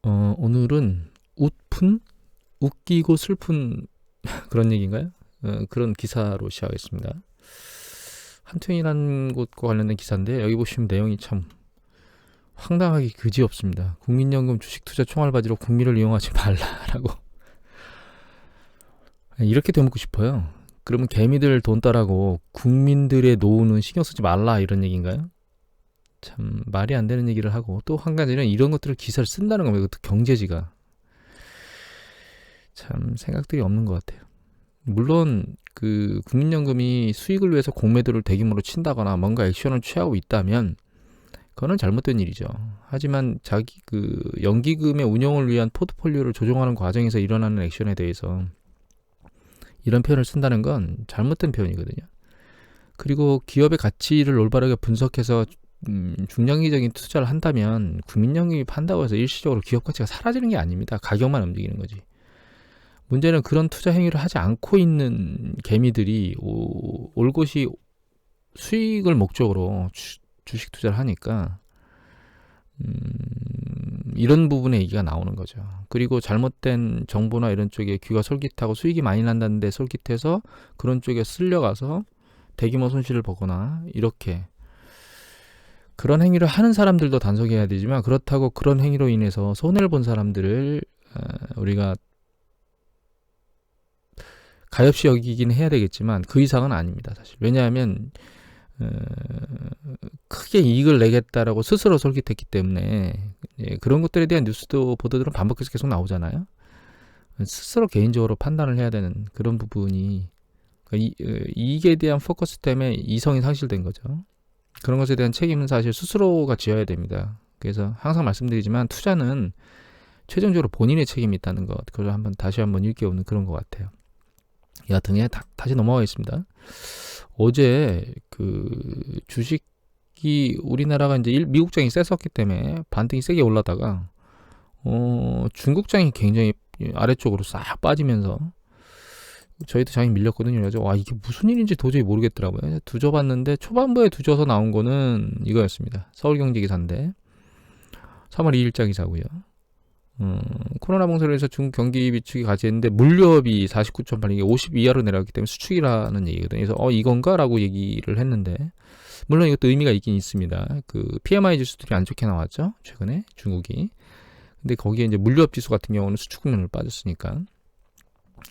오늘은 웃기고 슬픈 그런 얘기인가요? 그런 기사로 시작하겠습니다. 한통이라는 곳과 관련된 기사인데 여기 보시면 내용이 참 황당하기 그지없습니다. 국민연금 주식투자 총알바지로 국민을 이용하지 말라라고. 이렇게 되묻고 싶어요. 그러면 개미들 돈 따라고 국민들의 노후는 신경 쓰지 말라 이런 얘기인가요? 참 말이 안 되는 얘기를 하고, 또 한 가지는 이런 것들을 기사를 쓴다는 겁니다. 그것도 경제지가. 참 생각들이 없는 것 같아요. 물론 그 국민연금이 수익을 위해서 공매도를 대규모로 친다거나 뭔가 액션을 취하고 있다면 그거는 잘못된 일이죠. 하지만 자기 그 연기금의 운영을 위한 포트폴리오를 조정하는 과정에서 일어나는 액션에 대해서 이런 표현을 쓴다는 건 잘못된 표현이거든요. 그리고 기업의 가치를 올바르게 분석해서 중장기적인 투자를 한다면 국민연금이 판다고 해서 일시적으로 기업 가치가 사라지는 게 아닙니다. 가격만 움직이는 거지. 문제는 그런 투자 행위를 하지 않고 있는 개미들이 올곧이 수익을 목적으로 주식 투자를 하니까 이런 부분에 얘기가 나오는 거죠. 그리고 잘못된 정보나 이런 쪽에 귀가 솔깃하고 수익이 많이 난다는데 솔깃해서 그런 쪽에 쓸려가서 대규모 손실을 보거나, 이렇게 그런 행위를 하는 사람들도 단속해야 되지만, 그렇다고 그런 행위로 인해서 손해를 본 사람들을 우리가 가엾이 여기긴 해야 되겠지만 그 이상은 아닙니다, 사실. 왜냐하면 크게 이익을 내겠다라고 스스로 솔깃했기 때문에. 그런 것들에 대한 뉴스도 보도들은 반복해서 계속 나오잖아요. 스스로 개인적으로 판단을 해야 되는 그런 부분이, 그러니까 이익에 대한 포커스 때문에 이성이 상실된 거죠. 그런 것에 대한 책임은 사실 스스로가 지어야 됩니다. 그래서 항상 말씀드리지만 투자는 최종적으로 본인의 책임이 있다는 것, 그걸 다시 한번 일깨우는 그런 것 같아요. 여하튼 다시 넘어가겠습니다. 어제 그 주식이 우리나라가 이제 미국장이 셌었기 때문에 반등이 세게 올라다가 중국장이 굉장히 아래쪽으로 싹 빠지면서 저희도 장이 밀렸거든요. 그래서 와, 이게 무슨 일인지 도저히 모르겠더라고요. 두져봤는데 초반부에 두져서 나온 거는 이거였습니다. 서울경제기사인데 3월 2일자 기사고요. 코로나 봉쇄를 해서 중국 경기 비축이 가지했는데 물류업이 49.8, 이게 50 이하로 내려갔기 때문에 수축이라는 얘기거든요. 그래서 이건가라고 얘기를 했는데, 물론 이것도 의미가 있긴 있습니다. 그 PMI 지수들이 안 좋게 나왔죠, 최근에 중국이. 근데 거기에 이제 물류업 지수 같은 경우는 수축률을 빠졌으니까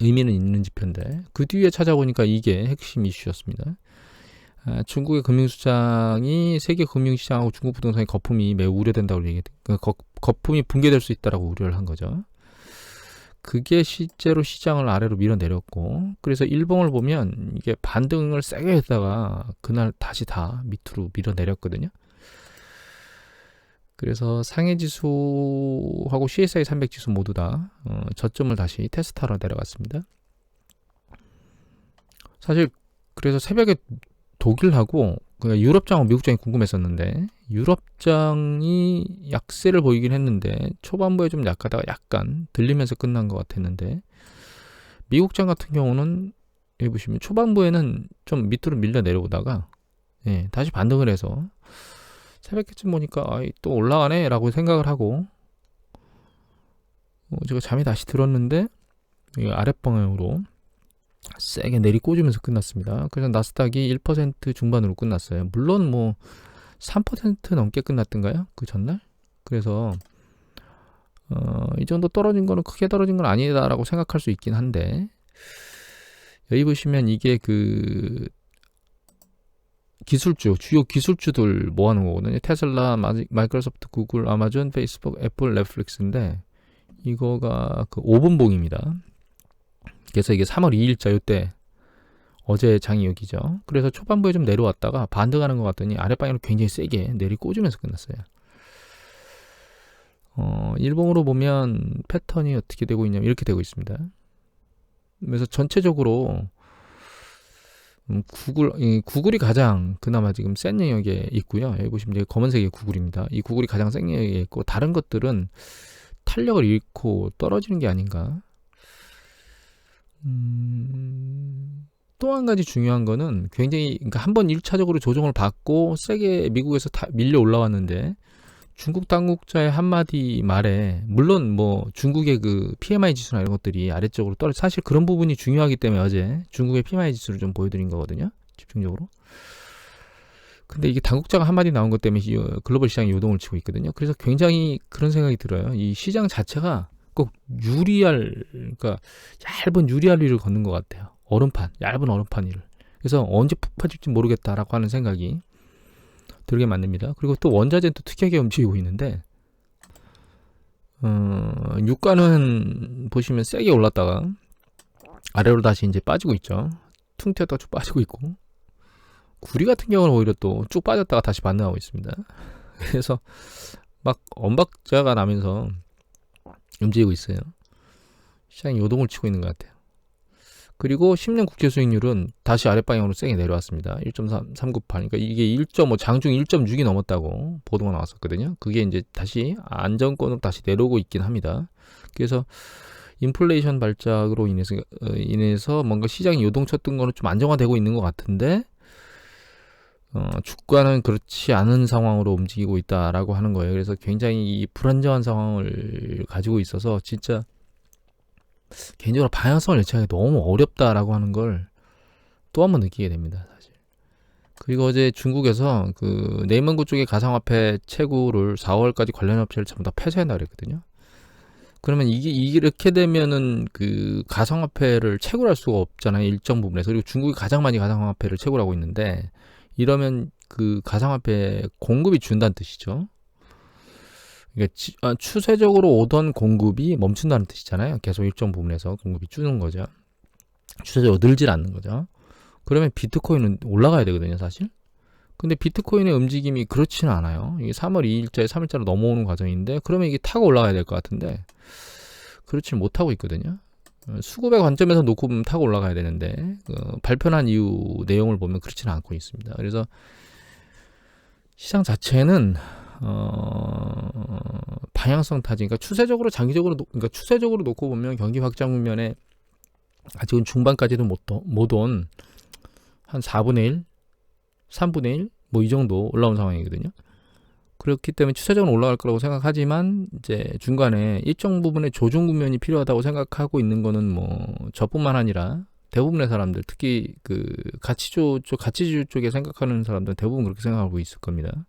의미는 있는 지표인데, 그 뒤에 찾아보니까 이게 핵심 이슈였습니다. 중국의 금융수장이 세계 금융시장하고 중국 부동산의 거품이 매우 우려된다고 거품이 붕괴될 수 있다라고 우려를 한 거죠. 그게 실제로 시장을 아래로 밀어내렸고, 그래서 일봉을 보면 이게 반등을 세게 했다가 그날 다시 다 밑으로 밀어내렸거든요. 그래서 상해지수하고 CSI 300 지수 모두 다 저점을 다시 테스트하러 내려갔습니다. 사실 그래서 새벽에 독일하고 유럽장하고 미국장이 궁금했었는데, 유럽장이 약세를 보이긴 했는데 초반부에 좀 약하다가 약간 들리면서 끝난 것 같았는데, 미국장 같은 경우는 여기 보시면 초반부에는 좀 밑으로 밀려 내려오다가 다시 반등을 해서 새벽쯤 보니까 또 올라가네 라고 생각을 하고 제가 잠이 다시 들었는데 아랫방향으로 세게 내리꽂으면서 끝났습니다. 그래서 나스닥이 1% 중반으로 끝났어요. 물론 뭐 3% 넘게 끝났던가요? 그 전날? 그래서 이 정도 떨어진 거는 크게 떨어진 건 아니다라고 생각할 수 있긴 한데, 여기 보시면 이게 그 기술주, 주요 기술주들 모아놓은 거거든요. 테슬라, 마이크로소프트, 구글, 아마존, 페이스북, 애플, 넷플릭스인데 이거가 그 5분봉입니다. 그래서 이게 3월 2일자 요때 어제 장이 여기죠. 그래서 초반부에 좀 내려왔다가 반등하는 것 같더니 아랫방향으로 굉장히 세게 내리꽂으면서 끝났어요. 일봉으로 보면 패턴이 어떻게 되고 있냐면 이렇게 되고 있습니다. 그래서 전체적으로 구글이 가장 그나마 지금 센 영역에 있고요. 여기 보시면 이제 검은색이 구글입니다. 이 구글이 가장 센 영역에 있고, 다른 것들은 탄력을 잃고 떨어지는 게 아닌가. 또 한 가지 중요한 거는 굉장히, 그러니까 한번 1차적으로 조정을 받고 세게 미국에서 밀려 올라왔는데 중국 당국자의 한마디 말에 물론 뭐 중국의 그 PMI 지수나 이런 것들이 아래쪽으로 떨어져 사실 그런 부분이 중요하기 때문에 어제 중국의 PMI 지수를 좀 보여드린 거거든요. 집중적으로. 근데 이게 당국자가 한마디 나온 것 때문에 글로벌 시장이 요동을 치고 있거든요. 그래서 굉장히 그런 생각이 들어요. 이 시장 자체가 꼭 그러니까 얇은 유리알 위를 걷는 것 같아요. 얇은 얼음판 위를. 그래서 언제 푹 빠질지 모르겠다라고 하는 생각이 들게 만듭니다. 그리고 또 원자재는 또 특이하게 움직이고 있는데, 유가는 보시면 세게 올랐다가 아래로 다시 이제 빠지고 있죠. 퉁 튀었다가 쭉 빠지고 있고, 구리 같은 경우는 오히려 또 쭉 빠졌다가 다시 반등하고 있습니다. 그래서 막 언박자가 나면서 움직이고 있어요. 시장이 요동을 치고 있는 것 같아요. 그리고 10년 국채 수익률은 다시 아랫방향으로 세게 내려왔습니다. 1.398. 그러니까 이게 장중 1.6이 넘었다고 보도가 나왔었거든요. 그게 이제 다시 안정권으로 다시 내려오고 있긴 합니다. 그래서 인플레이션 발작으로 인해서 뭔가 시장이 요동쳤던 거는 좀 안정화되고 있는 것 같은데, 주가는 그렇지 않은 상황으로 움직이고 있다라고 하는 거예요. 그래서 굉장히 불안정한 상황을 가지고 있어서 진짜 개인적으로 방향성을 예측하기 너무 어렵다라고 하는 걸 또 한 번 느끼게 됩니다, 사실. 그리고 어제 중국에서 그 네이먼구 쪽의 가상화폐 채굴을 4월까지 관련 업체를 전부 다 폐쇄한다 그랬거든요. 그러면 이렇게 되면은 그 가상화폐를 채굴할 수가 없잖아요, 일정 부분에서. 그리고 중국이 가장 많이 가상화폐를 채굴하고 있는데, 이러면 그 가상화폐 공급이 준다는 뜻이죠. 그러니까 추세적으로 오던 공급이 멈춘다는 뜻이잖아요. 계속 일정 부분에서 공급이 주는 거죠. 추세적으로 늘질 않는 거죠. 그러면 비트코인은 올라가야 되거든요, 사실. 근데 비트코인의 움직임이 그렇지는 않아요. 이게 3월 2일자에 3일자로 넘어오는 과정인데, 그러면 이게 타고 올라가야 될 것 같은데 그렇지 못하고 있거든요. 수급의 관점에서 놓고 보면 타고 올라가야 되는데, 발표한 이후 내용을 보면 그렇지는 않고 있습니다. 그래서 시장 자체는 방향성 타지, 그러니까 추세적으로 추세적으로 놓고 보면 경기 확장 국면에 아직은 중반까지도 못 온 한 4분의 1, 3분의 1, 뭐 이 정도 올라온 상황이거든요. 그렇기 때문에 추세적으로 올라갈 거라고 생각하지만, 이제 중간에 일정 부분의 조정 국면이 필요하다고 생각하고 있는 거는 뭐 저뿐만 아니라 대부분의 사람들, 특히 그 가치주 쪽에 생각하는 사람들은 대부분 그렇게 생각하고 있을 겁니다.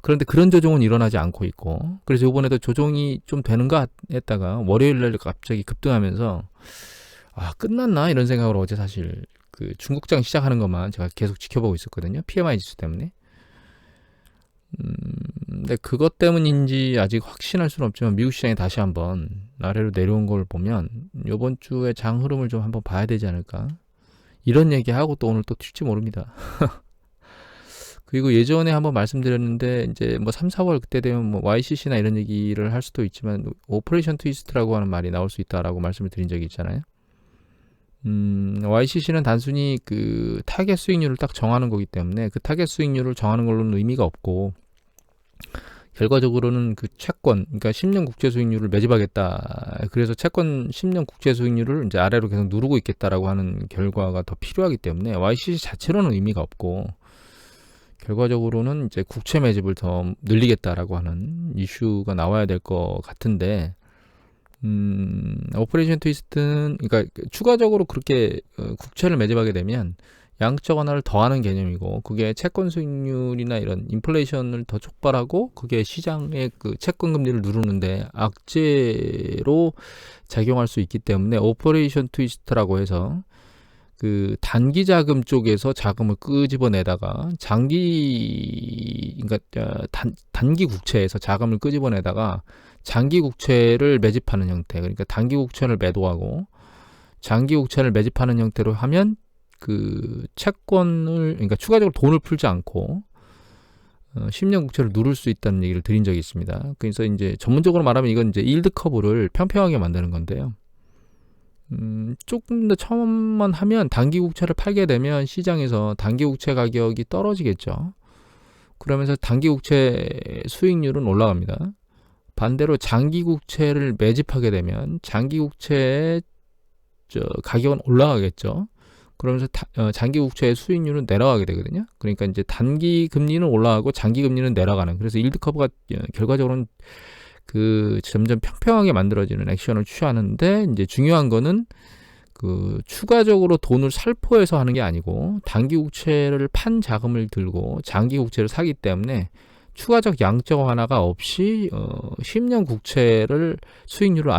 그런데 그런 조정은 일어나지 않고 있고, 그래서 이번에도 조정이 좀 되는가 했다가 월요일날 갑자기 급등하면서 끝났나 이런 생각으로 어제 사실 그 중국장 시작하는 것만 제가 계속 지켜보고 있었거든요. PMI 지수 때문에. 근데 그것 때문인지 아직 확신할 수는 없지만, 미국 시장이 다시 한번 아래로 내려온 걸 보면 이번 주에 장 흐름을 좀 한번 봐야 되지 않을까, 이런 얘기하고 또 오늘 또 튈지 모릅니다. 그리고 예전에 한번 말씀드렸는데, 이제 뭐 3, 4월 그때 되면 뭐 YCC나 이런 얘기를 할 수도 있지만, 오퍼레이션 트위스트라고 하는 말이 나올 수 있다라고 말씀을 드린 적이 있잖아요. YCC는 단순히 그 타겟 수익률을 딱 정하는 거기 때문에, 그 타겟 수익률을 정하는 걸로는 의미가 없고, 결과적으로는 그 채권, 그러니까 10년 국채 수익률을 매집하겠다, 그래서 채권 10년 국채 수익률을 이제 아래로 계속 누르고 있겠다라고 하는 결과가 더 필요하기 때문에 YCC 자체로는 의미가 없고, 결과적으로는 이제 국채 매집을 더 늘리겠다라고 하는 이슈가 나와야 될 것 같은데, 오퍼레이션 트위스트는, 그러니까 추가적으로 그렇게 국채를 매집하게 되면 양적 완화를 더하는 개념이고, 그게 채권 수익률이나 이런 인플레이션을 더 촉발하고, 그게 시장의 그 채권 금리를 누르는데 악재로 작용할 수 있기 때문에, 오퍼레이션 트위스트라고 해서 그 단기 자금 쪽에서 자금을 끄집어내다가 그러니까 단기 국채에서 자금을 끄집어내다가 장기 국채를 매집하는 형태, 그러니까 단기 국채를 매도하고 장기 국채를 매집하는 형태로 하면 그 채권을, 그러니까 추가적으로 돈을 풀지 않고 10년 국채를 누를 수 있다는 얘기를 드린 적이 있습니다. 그래서 이제 전문적으로 말하면 이건 이제 일드 커브를 평평하게 만드는 건데요. 조금 더 처음만 하면 단기 국채를 팔게 되면 시장에서 단기 국채 가격이 떨어지겠죠. 그러면서 단기 국채 수익률은 올라갑니다. 반대로 장기 국채를 매집하게 되면 장기 국채의 가격은 올라가겠죠. 그러면서 장기 국채의 수익률은 내려가게 되거든요. 그러니까 이제 단기 금리는 올라가고 장기 금리는 내려가는. 그래서 일드 커브가 결과적으로는 그 점점 평평하게 만들어지는 액션을 취하는데, 이제 중요한 거는 그 추가적으로 돈을 살포해서 하는 게 아니고 단기 국채를 판 자금을 들고 장기 국채를 사기 때문에 추가적 양적 완화가 없이 10년 국채를 수익률을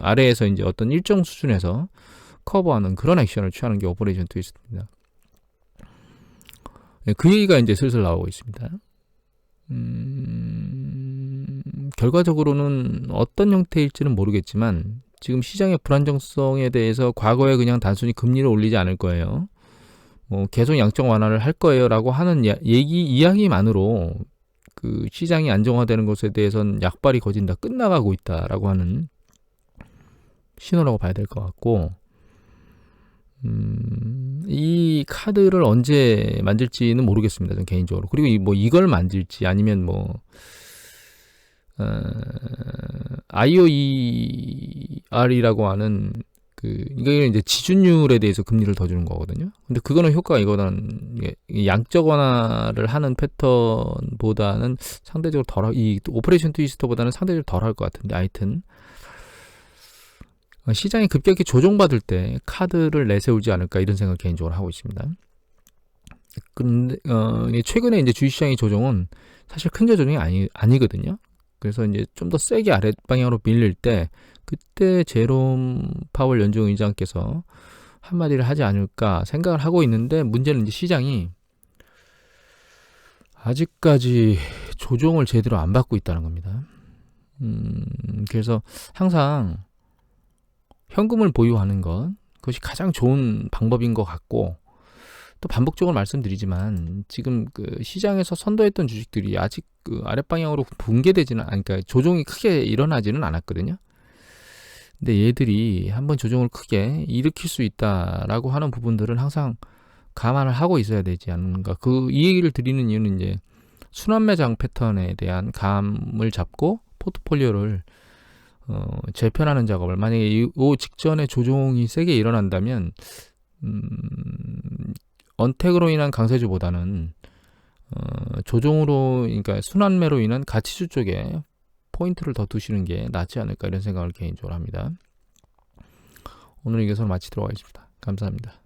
아래에서 이제 어떤 일정 수준에서 커버하는 그런 액션을 취하는 게 오퍼레이션 트위스트입니다. 그 얘기가 이제 슬슬 나오고 있습니다. 결과적으로는 어떤 형태일지는 모르겠지만 지금 시장의 불안정성에 대해서 과거에 그냥 단순히 금리를 올리지 않을 거예요. 뭐 계속 양적 완화를 할 거예요라고 하는 이야기만으로 그 시장이 안정화되는 것에 대해서는 약발이 거진다, 끝나가고 있다라고 하는 신호라고 봐야 될 것 같고, 이 카드를 언제 만질지는 모르겠습니다. 전 개인적으로. 그리고 뭐 이걸 만질지 아니면 뭐 IOER이라고 하는 이게 이제 지준율에 대해서 금리를 더 주는 거거든요. 근데 그거는 효과가 이거는 양적 완화를 하는 패턴보다는 상대적으로 이 오퍼레이션 트위스터보다는 상대적으로 덜할 것 같은데, 하여튼 시장이 급격히 조정받을 때 카드를 내세우지 않을까, 이런 생각을 개인적으로 하고 있습니다. 근데 최근에 이제 주식시장의 조정은 사실 큰 조정이 아니거든요. 그래서 이제 좀 더 세게 아래 방향으로 밀릴 때, 그때 제롬 파월 연준 의장께서 한마디를 하지 않을까 생각을 하고 있는데, 문제는 이제 시장이 아직까지 조정을 제대로 안 받고 있다는 겁니다. 그래서 항상 현금을 보유하는 것, 그것이 가장 좋은 방법인 것 같고, 또 반복적으로 말씀드리지만 지금 그 시장에서 선도했던 주식들이 아직 그 아랫방향으로 붕괴되지는 그러니까 조정이 크게 일어나지는 않았거든요. 근데 얘들이 한번 조정을 크게 일으킬 수 있다라고 하는 부분들은 항상 감안을 하고 있어야 되지 않는가. 이 얘기를 드리는 이유는 이제 순환매장 패턴에 대한 감을 잡고 포트폴리오를 재편하는 작업을, 만약에 이 직전에 조정이 세게 일어난다면 언택으로 인한 강세주보다는 조정으로, 그러니까 순환매로 인한 가치주 쪽에 포인트를 더 두시는 게 낫지 않을까, 이런 생각을 개인적으로 합니다. 오늘 이것으로 마치도록 하겠습니다. 감사합니다.